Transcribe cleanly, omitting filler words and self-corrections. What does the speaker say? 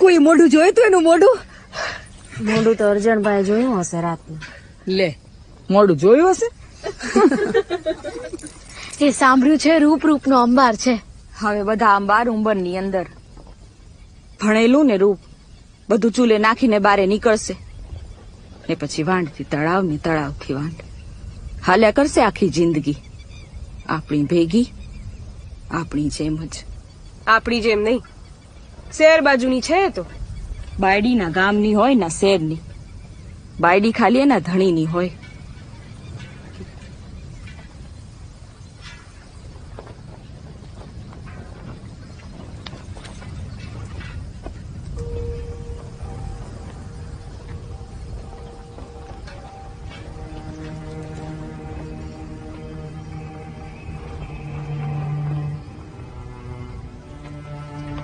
કોઈ મોઢું જોયું તું એનું મોઢું? મોઢું તો અર્જણભાઈ જોયું હશે રાતનું. લે, મોઢું જોયું હશે? એ સાંભળ્યું છે રૂપ રૂપનો અંબાર છે. હવે બધા અંબાર ઉંબરની અંદર ભણેલું ને રૂપ બધું ચૂલે નાખીને બારે નીકળશે ને પછી વાંઢથી તળાવ ને તળાવથી વાંઢ હાલ્યા કરશે આખી જિંદગી આપણી ભેગી, આપણી જેમ જ. આપણી જેમ નહીં, શહેર બાજુની છે તો. બાયડીના ગામની હોય ના શહેરની. બાયડી ખાલી એના ધણીની હોય.